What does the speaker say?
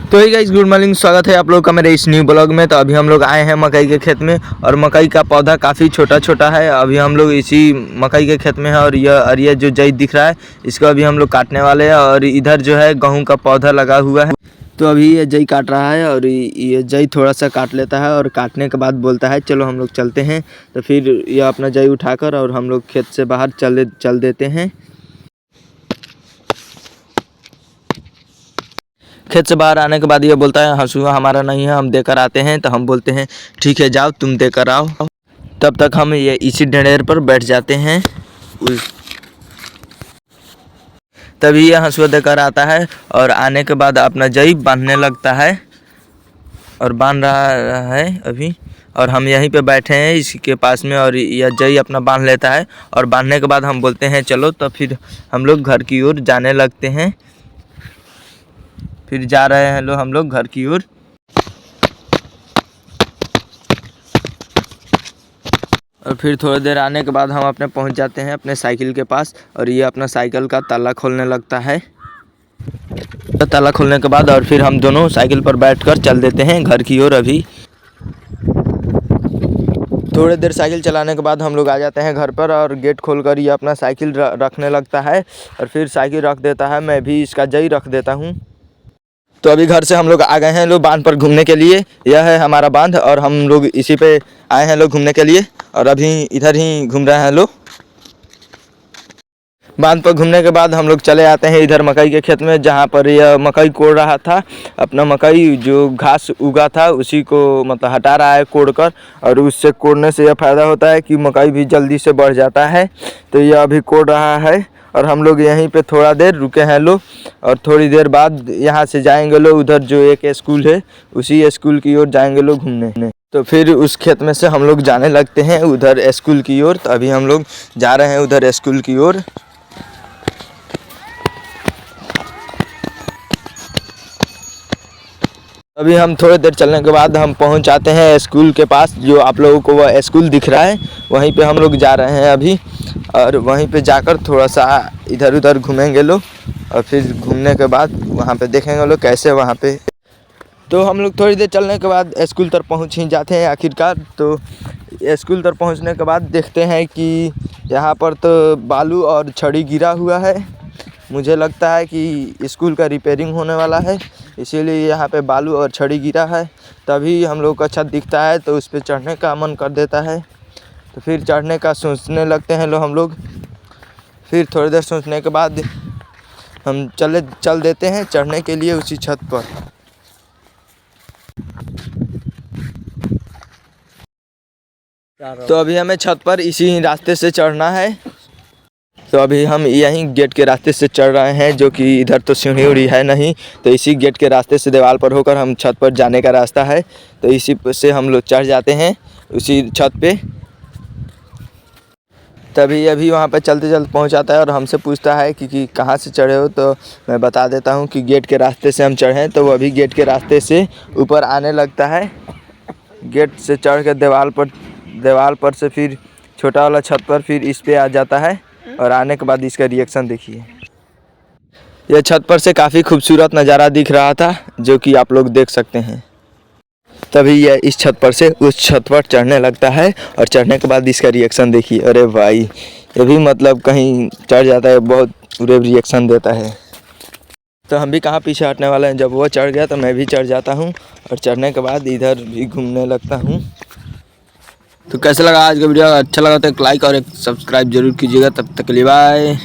तो ही guys good morning, स्वागत है आप लोग का मेरे इस न्यू ब्लॉग में। तो अभी हम लोग आए हैं मकई के खेत में और मकई का पौधा काफ़ी छोटा छोटा है। अभी हम लोग इसी मकई के खेत में है और ये जो जई दिख रहा है इसको अभी हम लोग काटने वाले हैं। और इधर जो है गेहूं का पौधा लगा हुआ है। तो अभी ये जई काट रहा है और ये जई थोड़ा सा काट लेता है और काटने के बाद बोलता है चलो हम लोग चलते हैं। तो फिर ये अपना जई उठाकर और हम लोग खेत से बाहर चल देते हैं। खेत से बाहर आने के बाद ये बोलता है हंसुआ हमारा नहीं है, हम देकर आते हैं। तो हम बोलते हैं ठीक है जाओ तुम देकर आओ। तब तक हम ये इसी ढेर पर बैठ जाते हैं। तभी ये हंसुआ देकर आता है और आने के बाद अपना जई बांधने लगता है और बांध रहा है अभी। और हम यहीं पे बैठे हैं इसके पास में और यह जई अपना बांध लेता है। और बांधने के बाद हम बोलते हैं चलो। तो फिर हम लोग घर की ओर जाने लगते हैं। फिर जा रहे हैं हम लोग घर की ओर। और फिर थोड़ी देर आने के बाद हम अपने पहुंच जाते हैं अपने साइकिल के पास और ये अपना साइकिल का ताला खोलने लगता है। तो ताला खोलने के बाद और फिर हम दोनों साइकिल पर बैठकर चल देते हैं घर की ओर। अभी थोड़ी देर साइकिल चलाने के बाद हम लोग आ जाते हैं घर पर और गेट खोलकर ये अपना साइकिल रखने लगता है और फिर साइकिल रख देता है। मैं भी इसका जई रख देता हूँ। तो अभी घर से हम लोग आ गए हैं लोग बांध पर घूमने के लिए। यह है हमारा बांध और हम लोग इसी पे आए हैं लोग घूमने के लिए और अभी इधर ही घूम रहे हैं लोग। बांध पर घूमने के बाद हम लोग चले आते हैं इधर मकई के खेत में, जहाँ पर यह मकई कोड़ रहा था। अपना मकई जो घास उगा था उसी को मतलब हटा रहा है कोड़ कर। और उससे कोड़ने से यह फ़ायदा होता है कि मकई भी जल्दी से बढ़ जाता है। तो यह अभी कोड़ रहा है और हम लोग यहीं पे थोड़ा देर रुके हैं लोग। और थोड़ी देर बाद यहाँ से जाएंगे लोग उधर जो एक स्कूल है उसी स्कूल की ओर जाएंगे लोग घूमने। तो फिर उस खेत में से हम लोग जाने लगते हैं उधर स्कूल की ओर। तो अभी हम लोग जा रहे हैं उधर स्कूल की ओर। अभी हम थोड़ी देर चलने के बाद हम पहुंच जाते हैं स्कूल के पास। जो आप लोगों को वह स्कूल दिख रहा है वहीं पे हम लोग जा रहे हैं अभी। और वहीं पे जाकर थोड़ा सा इधर उधर घूमेंगे लोग और फिर घूमने के बाद वहाँ पे देखेंगे लोग कैसे वहाँ पे। तो हम लोग थोड़ी देर चलने के बाद स्कूल तक पहुँच ही जाते हैं आखिरकार। तो स्कूल तक पहुँचने के बाद देखते हैं कि यहाँ पर तो बालू और छड़ी गिरा हुआ है। मुझे लगता है कि स्कूल का रिपेयरिंग होने वाला है, इसीलिए यहाँ पे बालू और छड़ी गिरा है। तभी हम लोग का छत दिखता है तो उस पर चढ़ने का मन कर देता है। तो फिर चढ़ने का सोचने लगते हैं हम लोग। फिर थोड़ी देर सोचने के बाद हम चल देते हैं चढ़ने के लिए उसी छत पर। तो अभी हमें छत पर इसी रास्ते से चढ़ना है। तो अभी हम यहीं गेट के रास्ते से चढ़ रहे हैं, जो कि इधर तो सीढ़ी उड़ी है नहीं। तो इसी गेट के रास्ते से दीवार पर होकर हम छत पर जाने का रास्ता है। तो इसी से हम लोग चढ़ जाते हैं उसी छत पे। तभी अभी वहाँ पे चलते चलते पहुँच जाता है और हमसे पूछता है कि कहाँ से चढ़े हो। तो मैं बता देता हूँ कि गेट के रास्ते से हम चढ़े। तो वो अभी गेट के रास्ते से ऊपर आने लगता है। गेट से चढ़ कर दीवार पर से फिर छोटा वाला छत पर फिर इस पे आ जाता है। और आने के बाद इसका रिएक्शन देखिए। यह छत पर से काफ़ी खूबसूरत नज़ारा दिख रहा था, जो कि आप लोग देख सकते हैं। तभी यह इस छत पर से उस छत पर चढ़ने लगता है और चढ़ने के बाद इसका रिएक्शन देखिए। अरे भाई, ये भी मतलब कहीं चढ़ जाता है बहुत बुरे रिएक्शन देता है। तो हम भी कहाँ पीछे हटने वाले हैं। जब वो चढ़ गया तो मैं भी चढ़ जाता हूँ और चढ़ने के बाद इधर भी घूमने लगता हूँ। तो कैसा लगा आज का वीडियो? अच्छा लगा तो एक लाइक और एक सब्सक्राइब जरूर कीजिएगा। तब तक के लिए बाय।